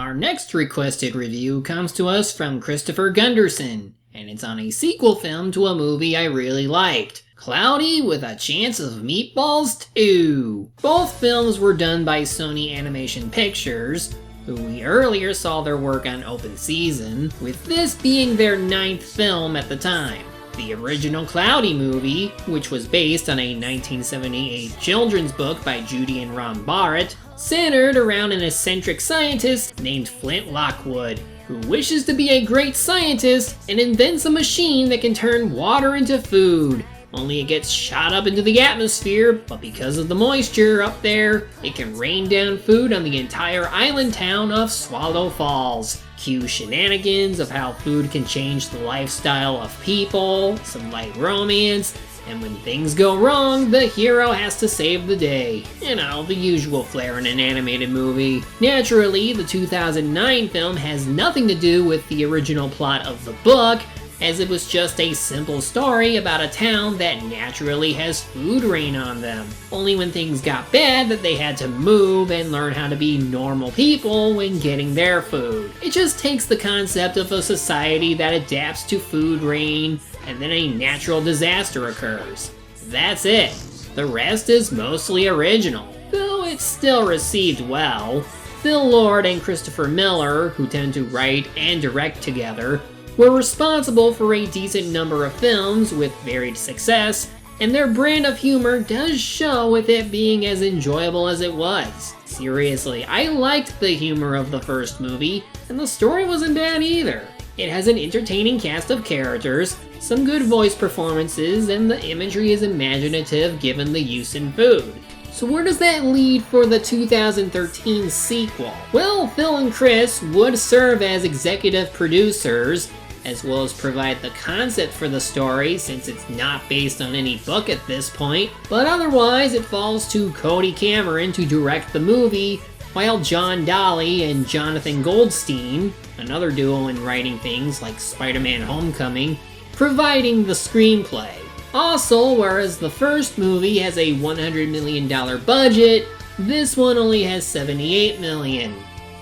Our next requested review comes to us from Christopher Gunderson, and it's on a sequel film to a movie I really liked, Cloudy with a Chance of Meatballs 2. Both films were done by Sony Animation Pictures, who we earlier saw their work on Open Season, with this being their 9th film at the time. The original Cloudy movie, which was based on a 1978 children's book by Judy and Ron Barrett, centered around an eccentric scientist named Flint Lockwood, who wishes to be a great scientist and invents a machine that can turn water into food. Only it gets shot up into the atmosphere, but because of the moisture up there, it can rain down food on the entire island town of Swallow Falls. Cue shenanigans of how food can change the lifestyle of people, some light romance, and when things go wrong, the hero has to save the day. You know, the usual flair in an animated movie. Naturally, the 2009 film has nothing to do with the original plot of the book, as it was just a simple story about a town that naturally has food rain on them. Only when things got bad that they had to move and learn how to be normal people when getting their food. It just takes the concept of a society that adapts to food rain, and then a natural disaster occurs. That's it. The rest is mostly original, though it's still received well. Phil Lord and Christopher Miller, who tend to write and direct together, were responsible for a decent number of films with varied success, and their brand of humor does show with it being as enjoyable as it was. Seriously, I liked the humor of the first movie, and the story wasn't bad either. It has an entertaining cast of characters, some good voice performances, and the imagery is imaginative given the use in food. So where does that lead for the 2013 sequel? Well, Phil and Chris would serve as executive producers, as well as provide the concept for the story since it's not based on any book at this point, but otherwise it falls to Cody Cameron to direct the movie, while John Dolly and Jonathan Goldstein, another duo in writing things like Spider-Man Homecoming, providing the screenplay. Also, whereas the first movie has a $100 million budget, this one only has $78 million.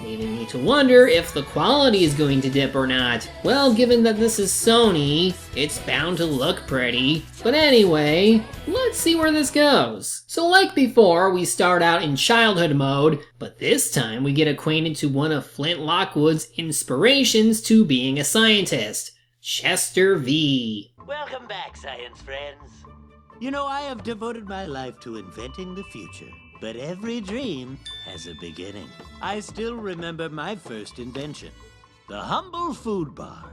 Leaving me to wonder if the quality is going to dip or not. Well, given that this is Sony, it's bound to look pretty. But anyway, let's see where this goes. So like before, we start out in childhood mode, but this time we get acquainted to one of Flint Lockwood's inspirations to being a scientist, Chester V. Welcome back, science friends. You know, I have devoted my life to inventing the future. But every dream has a beginning. I still remember my first invention, the humble food bar.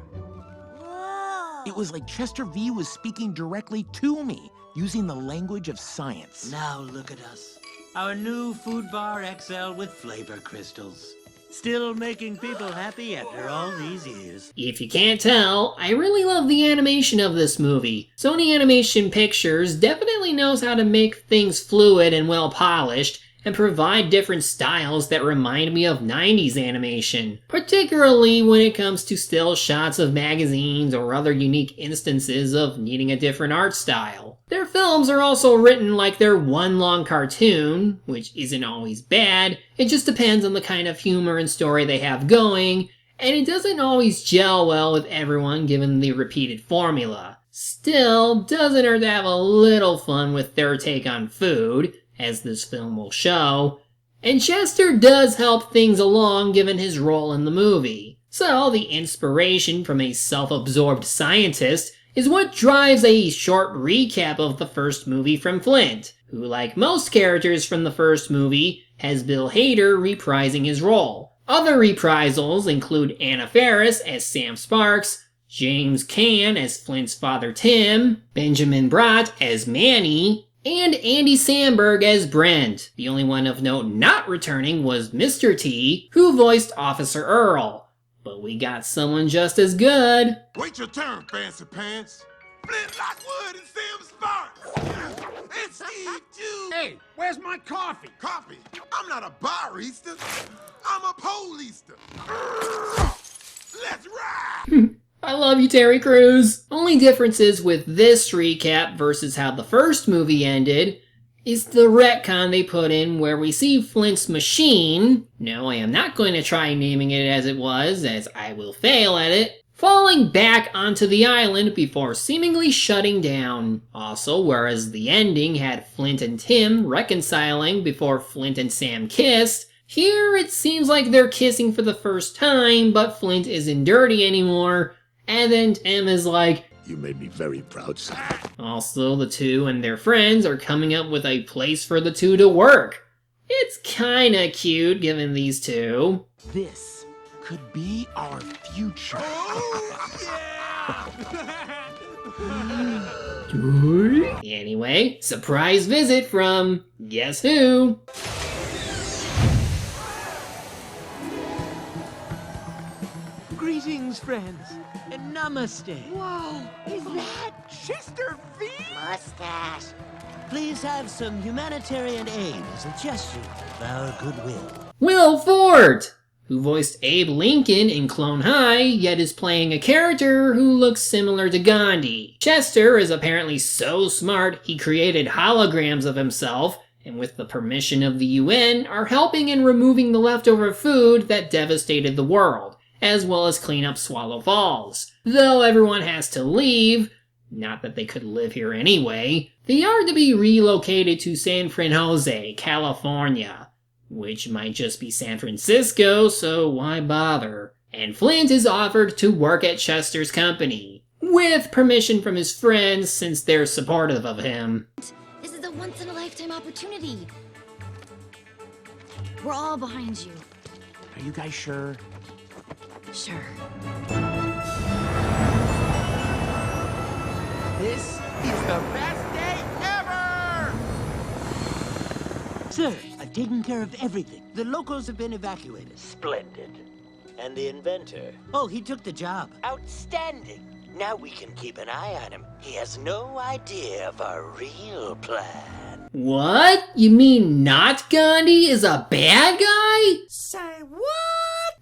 Whoa. It was like Chester V was speaking directly to me, using the language of science. Now look at us. Our new food bar XL with flavor crystals. Still making people happy after all these years. If you can't tell, I really love the animation of this movie. Sony Animation Pictures definitely knows how to make things fluid and well polished, and provide different styles that remind me of 90s animation, particularly when it comes to still shots of magazines or other unique instances of needing a different art style. Their films are also written like they're one long cartoon, which isn't always bad. It just depends on the kind of humor and story they have going, and it doesn't always gel well with everyone given the repeated formula. Still, doesn't hurt to have a little fun with their take on food, as this film will show, and Chester does help things along given his role in the movie. So the inspiration from a self-absorbed scientist is what drives a short recap of the first movie from Flint, who, like most characters from the first movie, has Bill Hader reprising his role. Other reprisals include Anna Faris as Sam Sparks, James Caan as Flint's father Tim, Benjamin Bratt as Manny, and Andy Samberg as Brent. The only one of note not returning was Mr. T, who voiced Officer Earl. But we got someone just as good. Wait your turn, fancy pants. Flint Lockwood and Sam Sparks. And Steve too. Hey, where's my coffee? Coffee? I'm not a barista. I'm a policeman. Let's ride. I love you, Terry Crews. Only differences with this recap versus how the first movie ended is the retcon they put in where we see Flint's machine, no, I am not going to try naming it as it was, as I will fail at it, falling back onto the island before seemingly shutting down. Also, whereas the ending had Flint and Tim reconciling before Flint and Sam kissed, here it seems like they're kissing for the first time, but Flint isn't dirty anymore, and then Tim is like, You made me very proud, son. Also, the two and their friends are coming up with a place for the two to work. It's kinda cute given these two. This could be our future. Anyway, surprise visit from guess who? Greetings, friends, and namaste. Whoa, is that Chester V? mustache? Please have some humanitarian aid as a gesture of our goodwill. Will Fort, who voiced Abe Lincoln in Clone High, yet is playing a character who looks similar to Gandhi. Chester is apparently so smart he created holograms of himself, and with the permission of the UN, are helping in removing the leftover food that devastated the world, as well as clean up Swallow Falls. Though everyone has to leave, not that they could live here anyway, they are to be relocated to San Fran Jose, California. Which might just be San Francisco, so why bother? And Flint is offered to work at Chester's company, with permission from his friends since they're supportive of him. This is a once-in-a-lifetime opportunity. We're all behind you. Are you guys sure? Sure. This is the best day ever! Sir, I've taken care of everything. The locals have been evacuated. Splendid. And the inventor? Oh, he took the job. Outstanding. Now we can keep an eye on him. He has no idea of our real plan. What? You mean not Gandhi is a bad guy? Say what?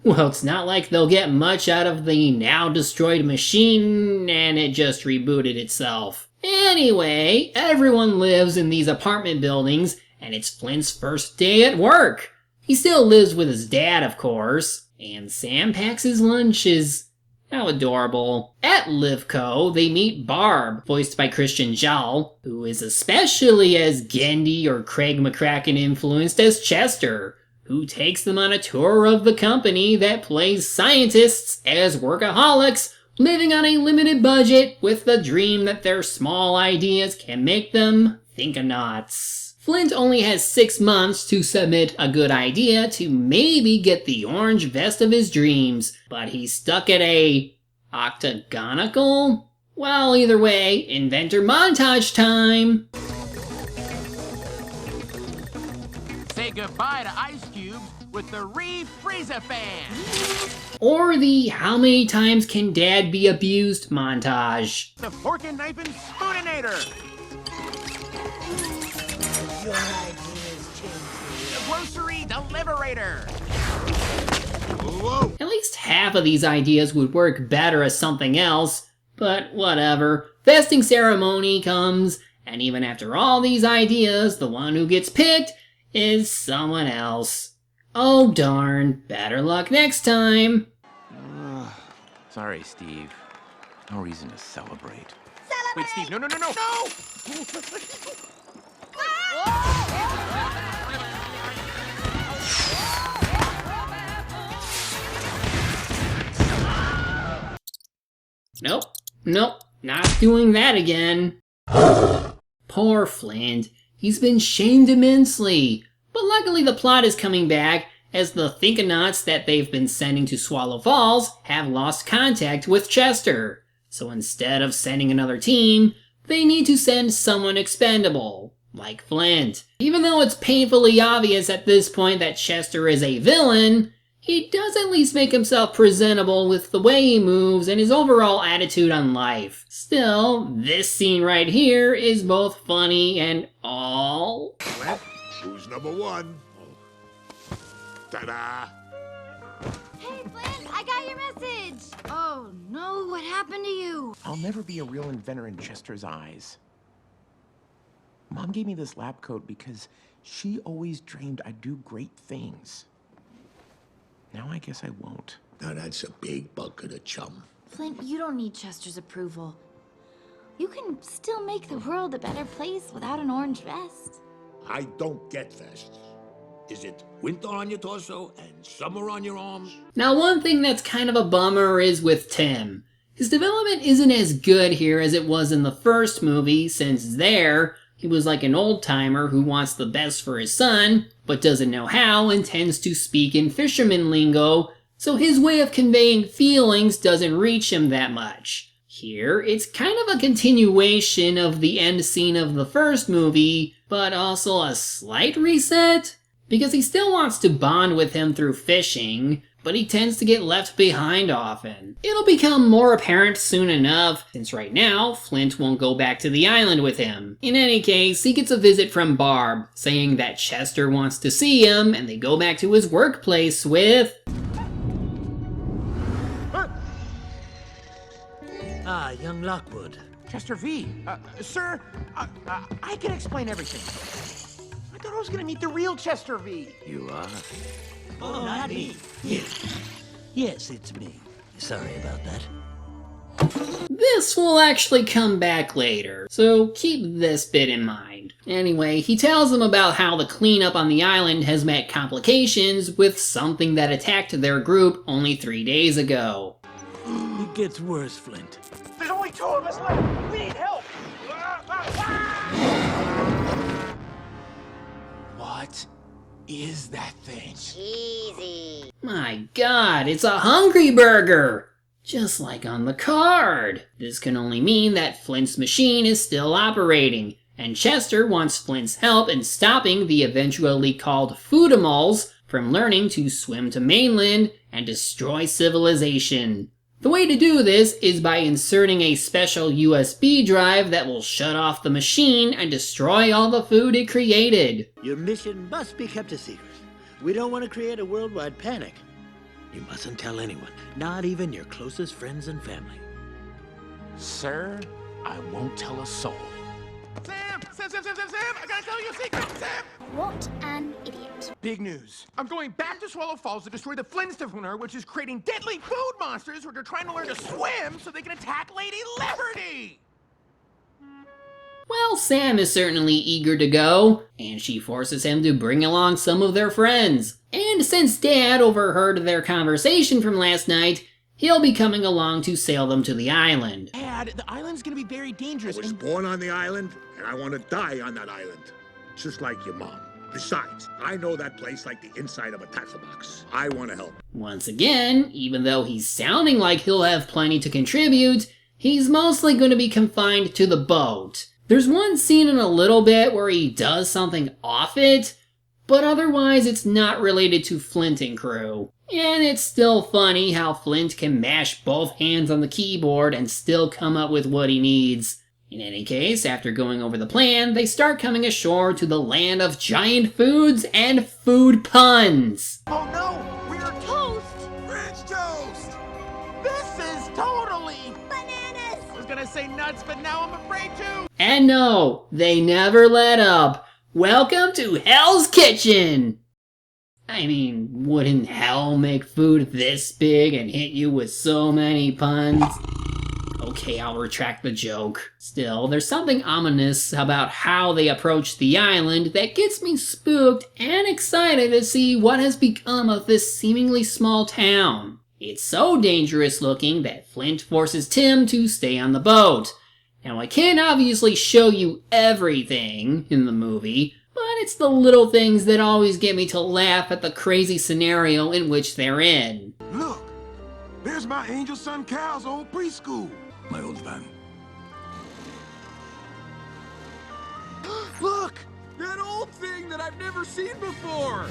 Well, it's not like they'll get much out of the now destroyed machine, and it just rebooted itself. Anyway, everyone lives in these apartment buildings, and it's Flint's first day at work. He still lives with his dad, of course, and Sam packs his lunches. How adorable. At Livco, they meet Barb, voiced by Christian Jal, who is especially as Gendy or Craig McCracken influenced as Chester, who takes them on a tour of the company that plays scientists as workaholics, living on a limited budget with the dream that their small ideas can make them think-a-naughts. Flint only has 6 months to submit a good idea to maybe get the orange vest of his dreams, but he's stuck at a octagonical? Well, either way, inventor montage time! Say goodbye to Ice Cube with the Refreezer fan. Or the how many times can dad be abused montage. The Fork and Knife and Spooninator. Your ideas change. The Grocery Deliberator. Whoa! At least half of these ideas would work better as something else, but whatever. Vesting ceremony comes, and even after all these ideas, the one who gets picked is someone else. Oh darn, better luck next time. Sorry, Steve. No reason to celebrate. Wait, Steve, no! No! Nope, not doing that again. Poor Flint, he's been shamed immensely. But luckily the plot is coming back as the Think-a-Nauts that they've been sending to Swallow Falls have lost contact with Chester. So instead of sending another team, they need to send someone expendable, like Flint. Even though it's painfully obvious at this point that Chester is a villain, he does at least make himself presentable with the way he moves and his overall attitude on life. Still, this scene right here is both funny and all. Well, who's number one? Ta-da! Hey, Flint, I got your message. Oh, no, what happened to you? I'll never be a real inventor in Chester's eyes. Mom gave me this lab coat because she always dreamed I'd do great things. Now I guess I won't. Now that's a big bucket of chum. Flint, you don't need Chester's approval. You can still make the world a better place without an orange vest. I don't get vests. Is it winter on your torso and summer on your arms? Now, one thing that's kind of a bummer is with Tim. His development isn't as good here as it was in the first movie, since there, he was like an old-timer who wants the best for his son, but doesn't know how and tends to speak in fisherman lingo, so his way of conveying feelings doesn't reach him that much. Here, it's kind of a continuation of the end scene of the first movie, but also a slight reset, because he still wants to bond with him through fishing, but he tends to get left behind often. It'll become more apparent soon enough, since right now, Flint won't go back to the island with him. In any case, he gets a visit from Barb, saying that Chester wants to see him, and they go back to his workplace with... Ah, young Lockwood. Chester V, sir, I can explain everything. I thought I was gonna meet the real Chester V. You are? Oh, not me. Yes, it's me. Sorry about that. This will actually come back later, so keep this bit in mind. Anyway, he tells them about how the cleanup on the island has met complications with something that attacked their group only 3 days ago. It gets worse, Flint. There's only 2 of us left. We need help. What is that thing? Easy. My god, it's a Hungry Burger! Just like on the card. This can only mean that Flint's machine is still operating, and Chester wants Flint's help in stopping the eventually called Foodimals from learning to swim to mainland and destroy civilization. The way to do this is by inserting a special USB drive that will shut off the machine and destroy all the food it created. Your mission must be kept a secret. We don't want to create a worldwide panic. You mustn't tell anyone, not even your closest friends and family. Sir, I won't tell a soul. Sam! I gotta tell you a secret, Sam! What an idiot. Big news. I'm going back to Swallow Falls to destroy the Flintstoner, which is creating deadly food monsters who are trying to learn to swim so they can attack Lady Liberty! Well, Sam is certainly eager to go, and she forces him to bring along some of their friends. And since Dad overheard their conversation from last night, he'll be coming along to sail them to the island. Dad, the island's gonna be very dangerous. I was born on the island, and I want to die on that island. Just like your mom. Besides, I know that place like the inside of a tackle box. I want to help. Once again, even though he's sounding like he'll have plenty to contribute, he's mostly going to be confined to the boat. There's one scene in a little bit where he does something off it, but otherwise it's not related to Flint and crew. And it's still funny how Flint can mash both hands on the keyboard and still come up with what he needs. In any case, after going over the plan, they start coming ashore to the land of giant foods and food puns. Oh no, we're toast! French toast! This is totally... Bananas. I was gonna say nuts, but now I'm afraid to! And no, they never let up. Welcome to Hell's Kitchen! I mean, wouldn't hell make food this big and hit you with so many puns? Okay, I'll retract the joke. Still, there's something ominous about how they approach the island that gets me spooked and excited to see what has become of this seemingly small town. It's so dangerous looking that Flint forces Tim to stay on the boat. Now, I can't obviously show you everything in the movie, but it's the little things that always get me to laugh at the crazy scenario in which they're in. Look! There's my angel son Cal's old preschool. My old van. Look! That old thing that I've never seen before!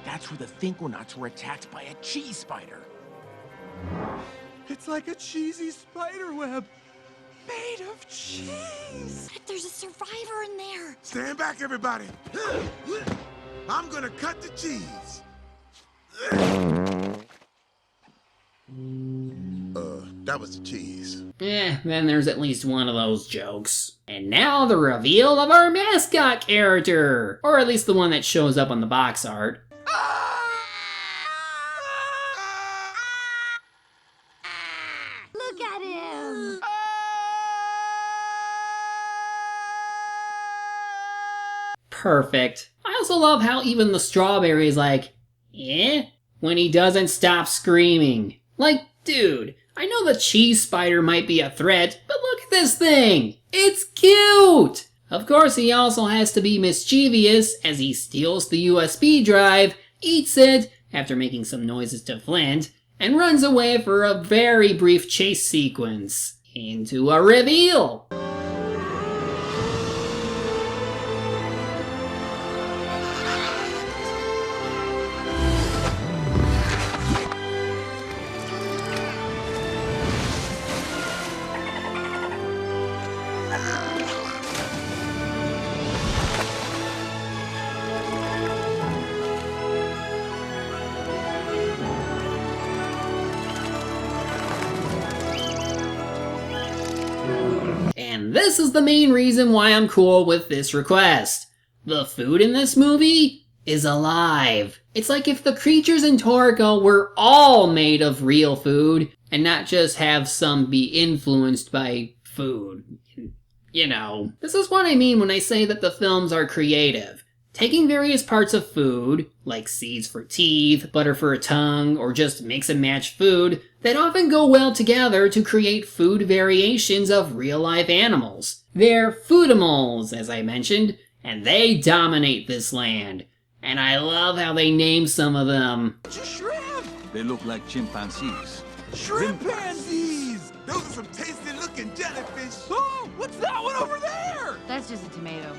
That's where the Thinkonauts were attacked by a cheese spider. It's like a cheesy spider web. Made of cheese! There's a survivor in there. Stand back, everybody. I'm gonna cut the cheese. That was the cheese. Then there's at least one of those jokes. And And now the reveal of our mascot character! Or at least the one that shows up on the box art. Look at him! Perfect. I also love how even the strawberry is like, eh? When he doesn't stop screaming. Like, dude, I know the cheese spider might be a threat, but look at this thing! It's cute! Of course, he also has to be mischievous as he steals the USB drive, eats it, after making some noises to Flint, and runs away for a very brief chase sequence. Into a reveal! And this is the main reason why I'm cool with this request. The food in this movie is alive. It's like if the creatures in Toriko were all made of real food and not just have some be influenced by food. You know, this is what I mean when I say that the films are creative. Taking various parts of food, like seeds for teeth, butter for a tongue, or just mix and match food, that often go well together to create food variations of real-life animals. They're Foodimals, as I mentioned, and they dominate this land. And I love how they name some of them. Shrimp! They look like chimpanzees. Shrimpanzees! Those are some tasty-looking jellyfish. Oh, what's that one over there? That's just a tomato.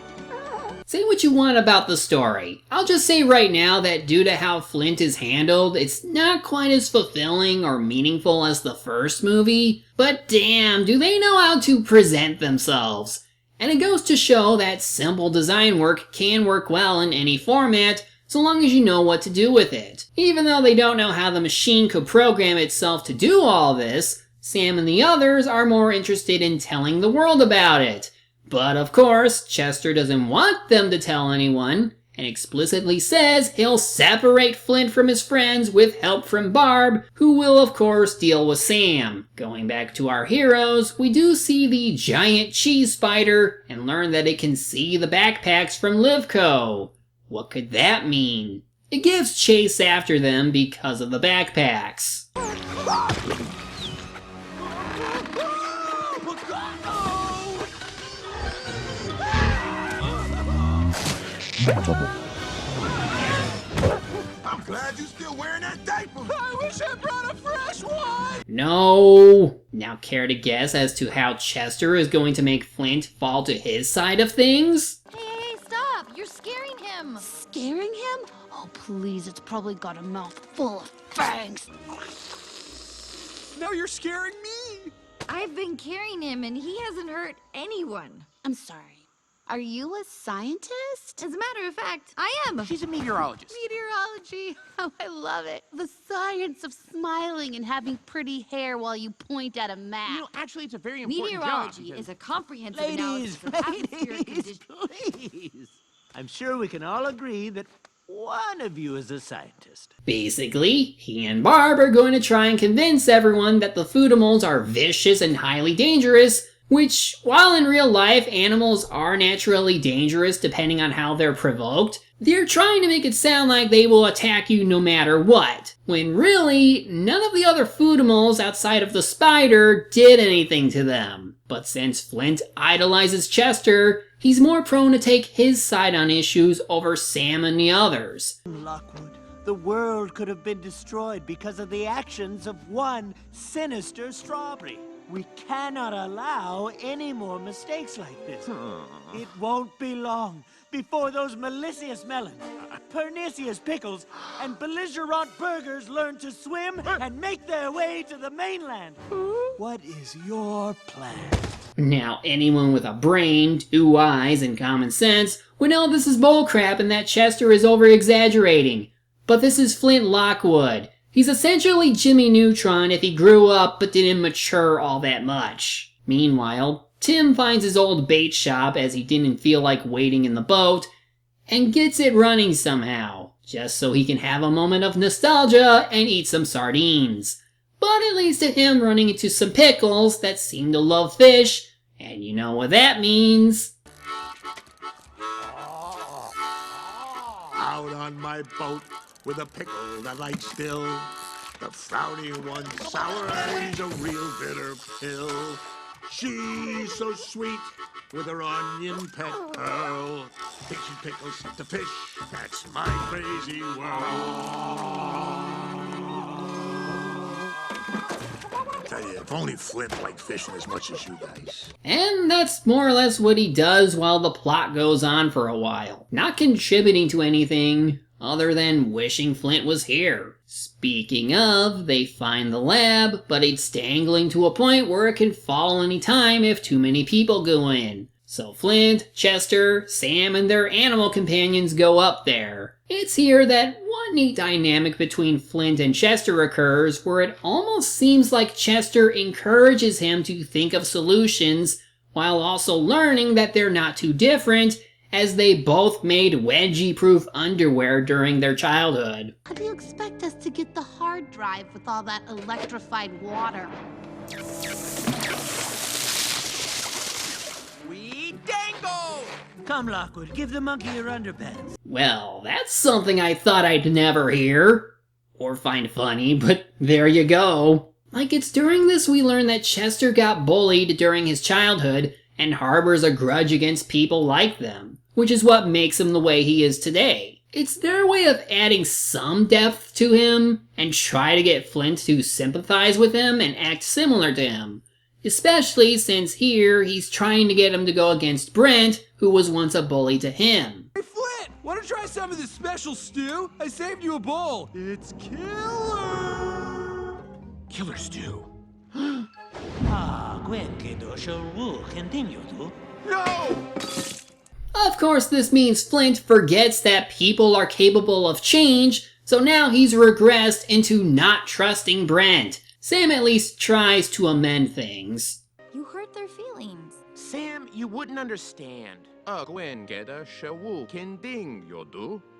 Say what you want about the story. I'll just say right now that due to how Flint is handled, it's not quite as fulfilling or meaningful as the first movie. But damn, do they know how to present themselves. And it goes to show that simple design work can work well in any format, so long as you know what to do with it. Even though they don't know how the machine could program itself to do all this, Sam and the others are more interested in telling the world about it. But of course, Chester doesn't want them to tell anyone, and explicitly says he'll separate Flint from his friends with help from Barb, who will of course deal with Sam. Going back to our heroes, we do see the giant cheese spider, and learn that it can see the backpacks from Livco. What could that mean? It gives chase after them because of the backpacks. I'm glad you're still wearing that diaper. I wish I brought a fresh one. No. Now care to guess as to how Chester is going to make Flint fall to his side of things? Hey, stop! You're scaring him! Scaring him? Oh, please, it's probably got a mouth full of fangs. Now you're scaring me. I've been carrying him and he hasn't hurt anyone. I'm sorry. Are you a scientist? As a matter of fact, I am. She's a meteorologist. Meteorology. Oh, I love it. The science of smiling and having pretty hair while you point at a map. You know, actually, it's a very important Meteorology job. is a comprehensive Ladies, analysis of atmospheric conditions. please. I'm sure we can all agree that one of you is a scientist. Basically, he and Barb are going to try and convince everyone that the Foodimals are vicious and highly dangerous, which, while in real life animals are naturally dangerous depending on how they're provoked, they're trying to make it sound like they will attack you no matter what, when really, none of the other Foodimals outside of the spider did anything to them. But since Flint idolizes Chester, he's more prone to take his side on issues over Sam and the others. Lockwood, the world could have been destroyed because of the actions of one sinister strawberry. We cannot allow any more mistakes like this. It won't be long before those malicious melons, pernicious pickles, and belligerent burgers learn to swim and make their way to the mainland. What is your plan? Now, anyone with a brain, 2 eyes, and common sense would know this is bullcrap and that Chester is over-exaggerating. But this is Flint Lockwood. He's essentially Jimmy Neutron if he grew up but didn't mature all that much. Meanwhile, Tim finds his old bait shop as he didn't feel like waiting in the boat, and gets it running somehow, just so he can have a moment of nostalgia and eat some sardines. But it leads to him running into some pickles that seem to love fish, and you know what that means. Out on my boat with a pickle that I still. The frowny one sour eyes, a real bitter pill. She's so sweet with her onion pet pearl. Think she pickles to fish, that's my crazy world. Tell you, if only Flint liked fishing as much as you guys. And that's more or less what he does while the plot goes on for a while. Not contributing to anything other than wishing Flint was here. Speaking of, they find the lab, but it's dangling to a point where it can fall any time if too many people go in. So Flint, Chester, Sam, and their animal companions go up there. It's here that one neat dynamic between Flint and Chester occurs, where it almost seems like Chester encourages him to think of solutions, while also learning that they're not too different, as they both made wedgie-proof underwear during their childhood. How do you expect us to get the hard drive with all that electrified water? We dango! Come, Lockwood, give the monkey your underpants. Well, that's something I thought I'd never hear. Or find funny, but there you go. Like, it's during this we learn that Chester got bullied during his childhood and harbors a grudge against people like them, which is what makes him the way he is today. It's their way of adding some depth to him and try to get Flint to sympathize with him and act similar to him. Especially since here he's trying to get him to go against Brent, who was once a bully to him. Hey Flint, want to try some of this special stew? I saved you a bowl. It's killer! Killer stew. No! Of course, this means Flint forgets that people are capable of change, so now he's regressed into not trusting Brent. Sam at least tries to amend things. You hurt their feelings. Sam, you wouldn't understand. I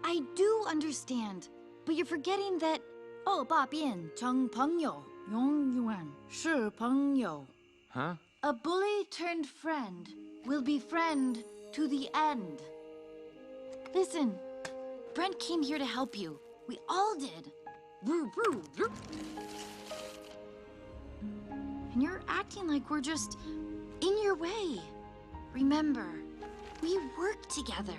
I do understand, but you're forgetting that 把变成朋友永远是朋友. Huh? A bully turned friend will be friend to the end. Listen, Brent came here to help you. We all did. And you're acting like we're just in your way. Remember, we work together.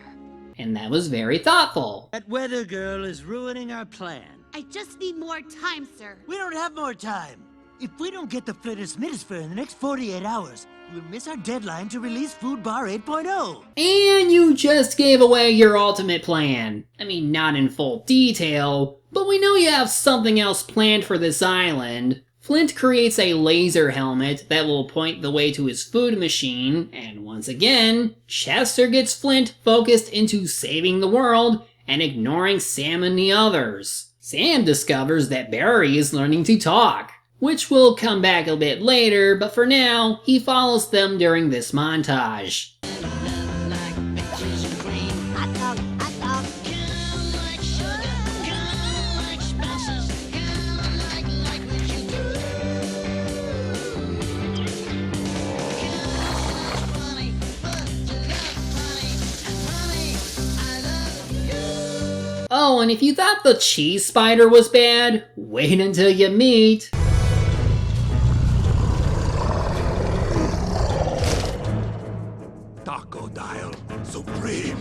And that was very thoughtful. That weather girl is ruining our plan. I just need more time, sir. We don't have more time. If we don't get the Flint Smithsphere in the next 48 hours, we'll miss our deadline to release Food Bar 8.0. And you just gave away your ultimate plan. I mean, not in full detail, but we know you have something else planned for this island. Flint creates a laser helmet that will point the way to his food machine, and once again, Chester gets Flint focused into saving the world and ignoring Sam and the others. Sam discovers that Barry is learning to talk, which will come back a bit later, but for now, he follows them during this montage. Oh, and if you thought the cheese spider was bad, wait until you meet... Crocodile Supreme.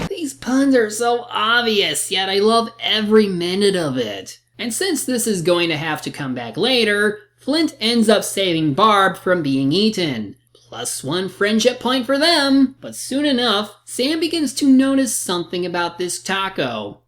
These puns are so obvious, yet I love every minute of it. And since this is going to have to come back later, Flint ends up saving Barb from being eaten. +1 friendship point for them, but soon enough, Sam begins to notice something about this taco.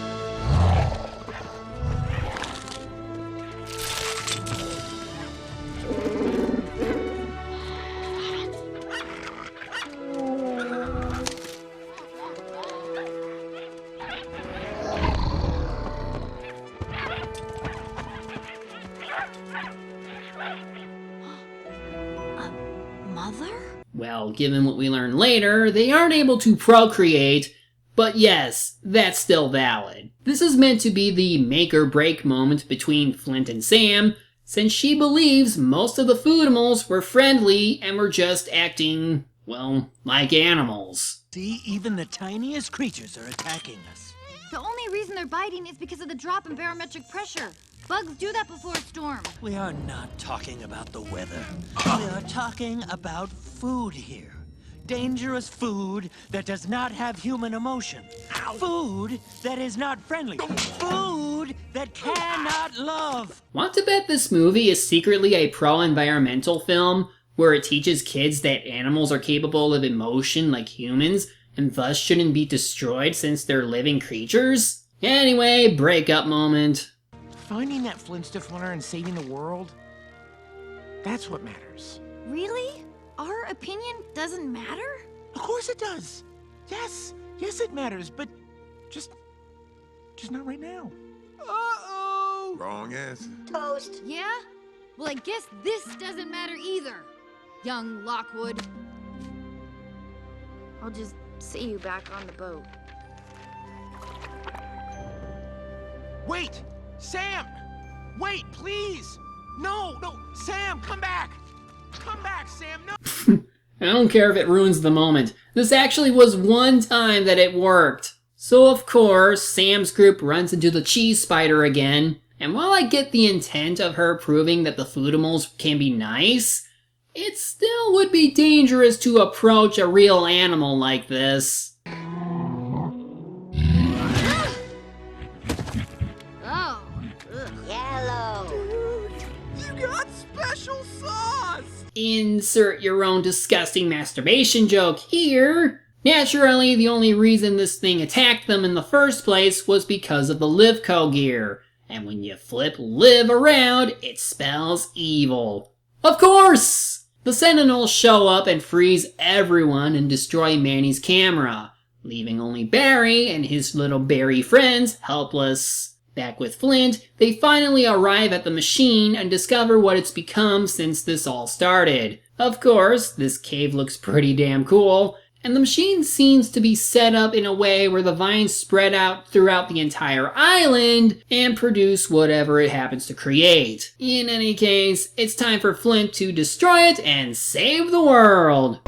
Well, given what we learn later, they aren't able to procreate, but yes, that's still valid. This is meant to be the make or break moment between Flint and Sam, since she believes most of the Foodimals were friendly and were just acting, well, like animals. See, even the tiniest creatures are attacking us. The only reason they're biting is because of the drop in barometric pressure. Bugs do that before a storm. We are not talking about the weather. We are talking about food here. Dangerous food that does not have human emotion. Food that is not friendly. Food that cannot love. Want to bet this movie is secretly a pro-environmental film where it teaches kids that animals are capable of emotion like humans and thus shouldn't be destroyed since they're living creatures? Anyway, breakup moment. Finding that Flint stiff-runner and saving the world, that's what matters. Really? Our opinion doesn't matter? Of course it does. Yes, it matters, but just not right now. Uh-oh! Wrong answer. Toast. Yeah? Well, I guess this doesn't matter either, young Lockwood. I'll just see you back on the boat. Wait! Sam! Wait, please! No, Sam, come back! Come back, Sam, no! I don't care if it ruins the moment. This actually was one time that it worked. So of course, Sam's group runs into the cheese spider again, and while I get the intent of her proving that the Foodimals can be nice, it still would be dangerous to approach a real animal like this. Insert your own disgusting masturbation joke here. Naturally, the only reason this thing attacked them in the first place was because of the Livco gear. And when you flip live around, it spells evil. Of course! The Sentinels show up and freeze everyone and destroy Manny's camera, leaving only Barry and his little Barry friends helpless. Back with Flint, they finally arrive at the machine and discover what it's become since this all started. Of course, this cave looks pretty damn cool, and the machine seems to be set up in a way where the vines spread out throughout the entire island and produce whatever it happens to create. In any case, it's time for Flint to destroy it and save the world.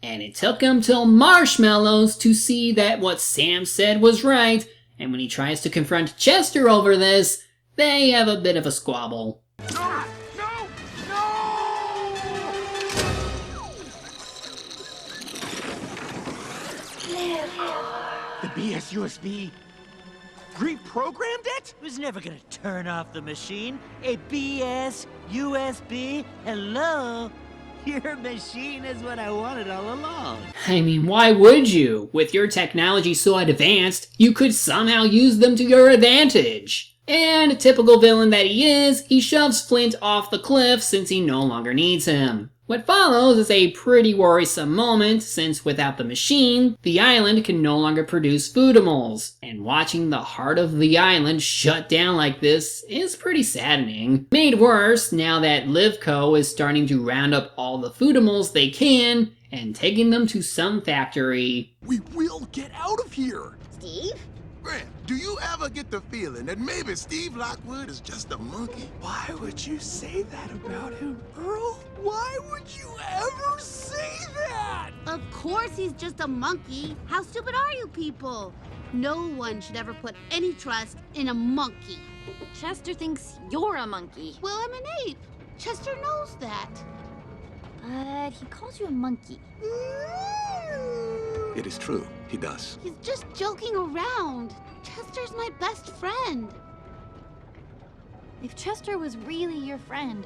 And it took him till Marshmallows to see that what Sam said was right, and when he tries to confront Chester over this, they have a bit of a squabble. No! The BSUSB reprogrammed it? was never gonna turn off the machine. A BSUSB? Hello? Your machine is what I wanted all along. I mean, why would you? With your technology so advanced, you could somehow use them to your advantage. And, typical villain that he is, he shoves Flint off the cliff since he no longer needs him. What follows is a pretty worrisome moment, since without the machine, the island can no longer produce Foodimals, and watching the heart of the island shut down like this is pretty saddening. Made worse now that Livco is starting to round up all the Foodimals they can, and taking them to some factory. We will get out of here! Steve? Fran, do you ever get the feeling that maybe Steve Lockwood is just a monkey? Why would you say that about him, Earl? Why would you ever say that? Of course he's just a monkey. How stupid are you people? No one should ever put any trust in a monkey. Chester thinks you're a monkey. Well, I'm an ape. Chester knows that. But he calls you a monkey. It is true, he does. He's just joking around. Chester's my best friend. If Chester was really your friend,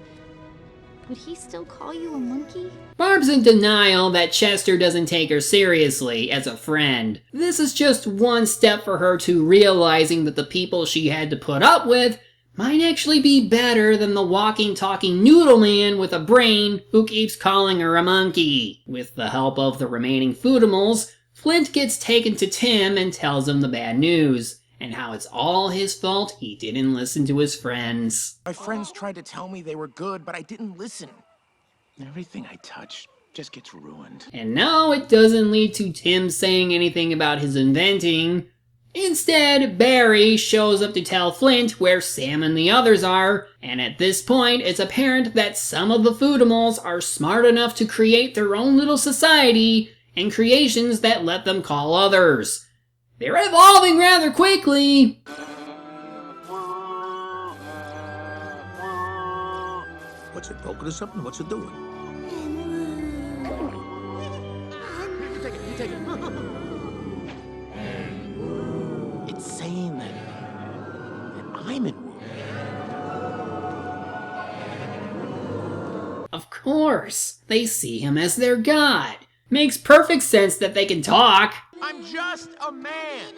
would he still call you a monkey? Barb's in denial that Chester doesn't take her seriously as a friend. This is just one step for her to realizing that the people she had to put up with might actually be better than the walking, talking noodle man with a brain who keeps calling her a monkey. With the help of the remaining Foodimals, Flint gets taken to Tim and tells him the bad news, and how it's all his fault he didn't listen to his friends. My friends tried to tell me they were good, but I didn't listen. Everything I touch just gets ruined. And no, it doesn't lead to Tim saying anything about his inventing. Instead, Barry shows up to tell Flint where Sam and the others are, and at this point it's apparent that some of the Foodimals are smart enough to create their own little society and creations that let them call others. They're evolving rather quickly. What's it, poking or something? What's it doing? You take it. It's saying that I'm in Woo. Of course, they see him as their god. Makes perfect sense that they can talk. I'm just a man.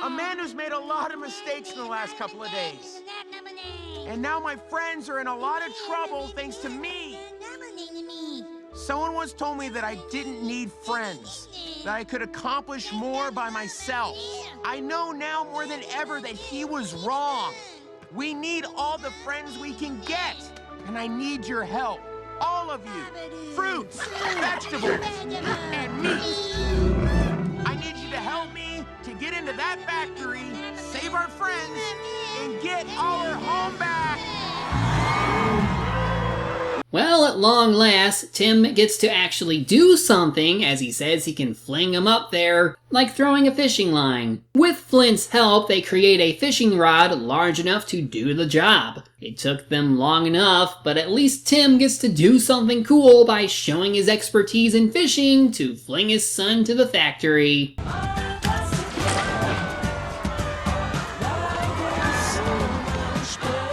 A man who's made a lot of mistakes in the last couple of days. And now my friends are in a lot of trouble thanks to me. Someone once told me that I didn't need friends, that I could accomplish more by myself. I know now more than ever that he was wrong. We need all the friends we can get, and I need your help. All of you. Fruits, vegetables, and meat. I need you to help me to get into that factory, save our friends, and get our home back. Well, at long last, Tim gets to actually do something, as he says he can fling him up there, like throwing a fishing line. With Flint's help, they create a fishing rod large enough to do the job. It took them long enough, but at least Tim gets to do something cool by showing his expertise in fishing to fling his son to the factory.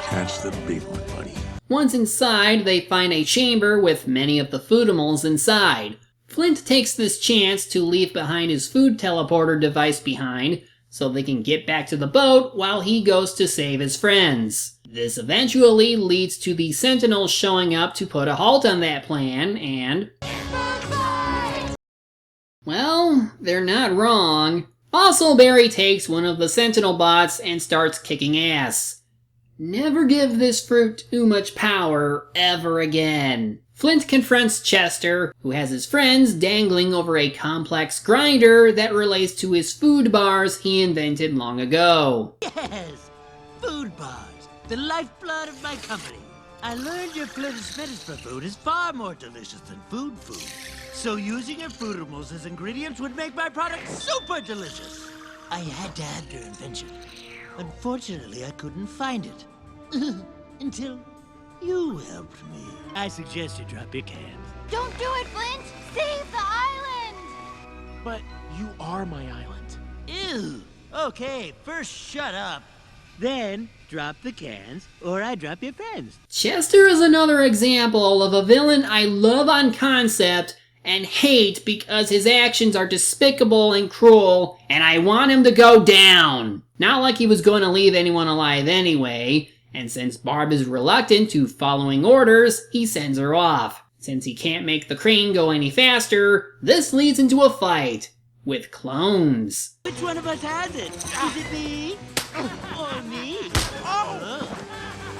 Catch the big one, buddy. Once inside, they find a chamber with many of the Foodimals inside. Flint takes this chance to leave behind his food teleporter device behind, so they can get back to the boat while he goes to save his friends. This eventually leads to the Sentinels showing up to put a halt on that plan, and... well, they're not wrong. Also, Barry takes one of the Sentinel bots and starts kicking ass. Never give this fruit too much power ever again. Flint confronts Chester, who has his friends dangling over a complex grinder that relates to his food bars he invented long ago. Yes, food bars, the lifeblood of my company. I learned your flitter-smitters for food is far more delicious than food. So using your Foodimals as ingredients would make my product super delicious. I had to add your invention. Unfortunately, I couldn't find it. Until you helped me. I suggest you drop your cans. Don't do it, Flint! Save the island! But you are my island. Ew. Okay, first shut up. Then drop the cans, or I drop your friends. Chester is another example of a villain I love on concept and hate because his actions are despicable and cruel, and I want him to go down. Not like he was going to leave anyone alive anyway, and since Barb is reluctant to following orders, he sends her off. Since he can't make the crane go any faster, this leads into a fight with clones. Which one of us has it? Is it me? Or me? Oh!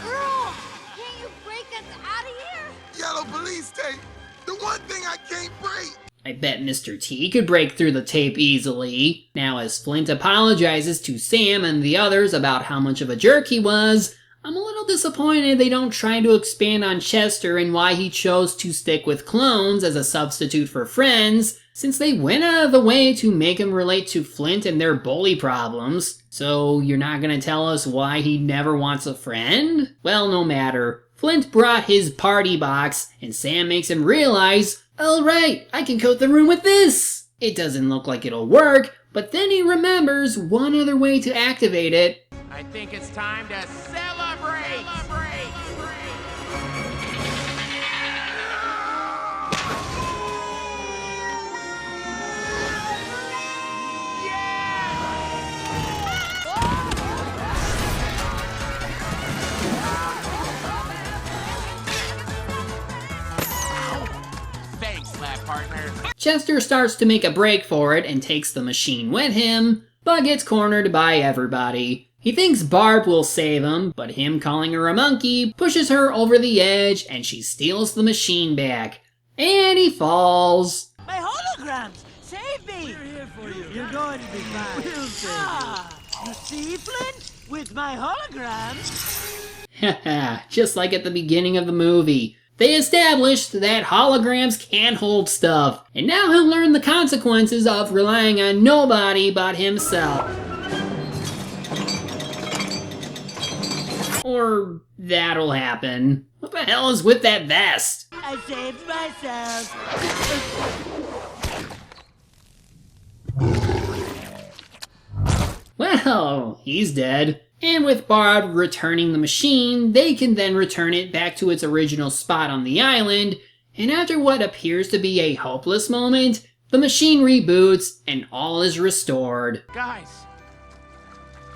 Girl, can't you break us out of here? Yellow police tape! The one thing I can't break! I bet Mr. T could break through the tape easily. Now, as Flint apologizes to Sam and the others about how much of a jerk he was, I'm a little disappointed they don't try to expand on Chester and why he chose to stick with clones as a substitute for friends, since they went out of the way to make him relate to Flint and their bully problems. So you're not gonna tell us why he never wants a friend? Well, no matter. Flint brought his party box, and Sam makes him realize, alright, I can coat the room with this! It doesn't look like it'll work, but then he remembers one other way to activate it. I think it's time to celebrate! partner. Chester starts to make a break for it and takes the machine with him, but gets cornered by everybody. He thinks Barb will save him, but him calling her a monkey pushes her over the edge and she steals the machine back. And he falls. My holograms! Save me! We're here for you. You're going to be fine. We'll save you. You see, Flint? With my holograms... Haha, just like at the beginning of the movie. They established that holograms can't hold stuff, and now he'll learn the consequences of relying on nobody but himself. Or that'll happen. What the hell is with that vest? I saved myself. Well, he's dead. And with Barb returning the machine, they can then return it back to its original spot on the island, and after what appears to be a hopeless moment, the machine reboots and all is restored. Guys,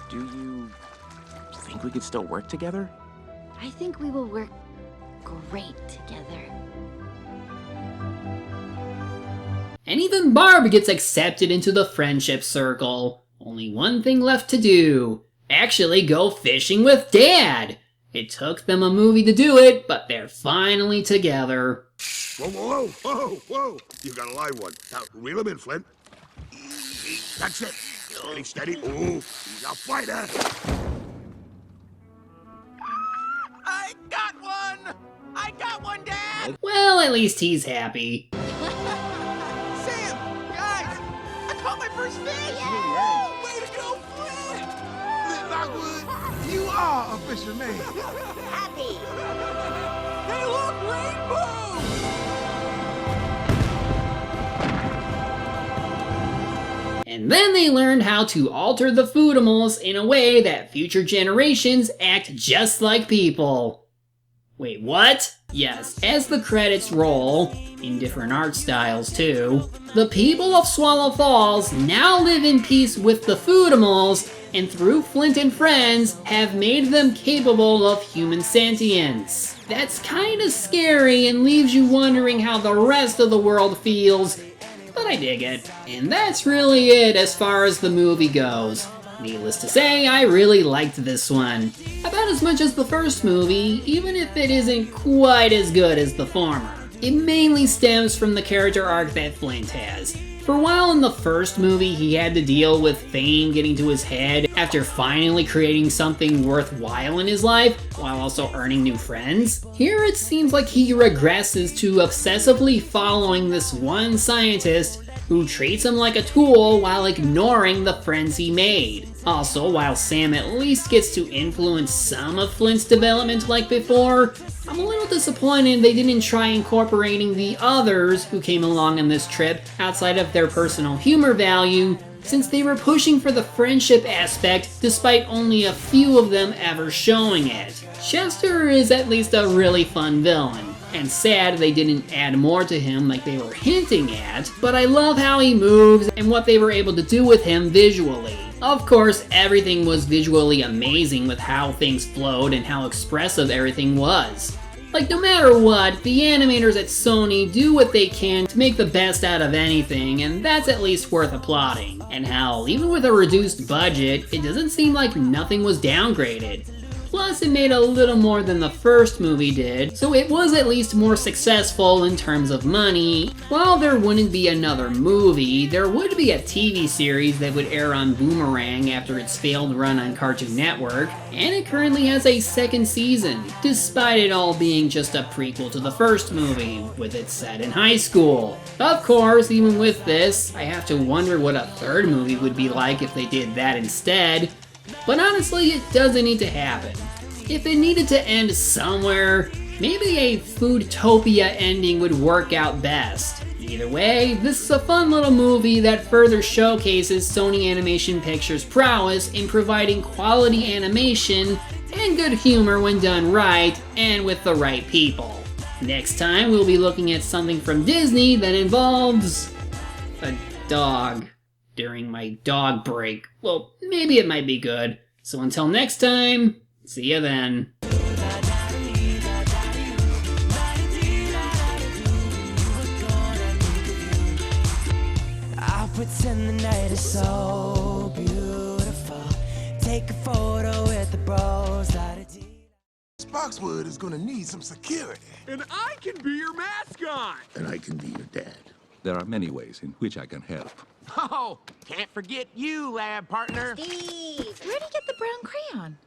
Do you think we could still work together? I think we will work great together. And even Barb gets accepted into the friendship circle. Only one thing left to do. Actually go fishing with Dad. It took them a movie to do it, but they're finally together. Whoa, whoa, whoa, whoa, whoa. You got a live one. Now, reel him in, Flint. Easy. That's it. Steady, steady. Ooh, he's a fighter. I got one! I got one, Dad! Well, at least he's happy. Sam! Guys! I caught my first fish! Way to go, Flint! Flint Lockwood, you are a fisherman. Happy. Hey, look, rainbow! And then they learned how to alter the Foodimals in a way that future generations act just like people. Wait, what? Yes, as the credits roll, in different art styles too, the people of Swallow Falls now live in peace with the Foodimals, and through Flint and friends, have made them capable of human sentience. That's kinda scary and leaves you wondering how the rest of the world feels, but I dig it. And that's really it as far as the movie goes. Needless to say, I really liked this one. About as much as the first movie, even if it isn't quite as good as the former. It mainly stems from the character arc that Flint has. For a while in the first movie, he had to deal with fame getting to his head after finally creating something worthwhile in his life, while also earning new friends. Here it seems like he regresses to obsessively following this one scientist who treats him like a tool while ignoring the friends he made. Also, while Sam at least gets to influence some of Flint's development like before, I'm a little disappointed they didn't try incorporating the others who came along on this trip outside of their personal humor value, since they were pushing for the friendship aspect despite only a few of them ever showing it. Chester is at least a really fun villain, and sad they didn't add more to him like they were hinting at, but I love how he moves and what they were able to do with him visually. Of course, everything was visually amazing with how things flowed and how expressive everything was. Like, no matter what, the animators at Sony do what they can to make the best out of anything, and that's at least worth applauding. And how, even with a reduced budget, it doesn't seem like nothing was downgraded. Plus, it made a little more than the first movie did, so it was at least more successful in terms of money. While there wouldn't be another movie, there would be a TV series that would air on Boomerang after its failed run on Cartoon Network, and it currently has a second season, despite it all being just a prequel to the first movie, with it set in high school. Of course, even with this, I have to wonder what a third movie would be like if they did that instead. But honestly, it doesn't need to happen. If it needed to end somewhere, maybe a Foodtopia ending would work out best. Either way, this is a fun little movie that further showcases Sony Animation Pictures' prowess in providing quality animation and good humor when done right and with the right people. Next time, we'll be looking at something from Disney that involves a dog. During my dog break. Well, maybe it might be good. So until next time, see ya then. pretend the night is so beautiful. Take a photo with the bros. Boxwood is gonna need some security. And I can be your mascot! And I can be your dad. There are many ways in which I can help. Oh, can't forget you, lab partner. Steve! Where'd he get the brown crayon?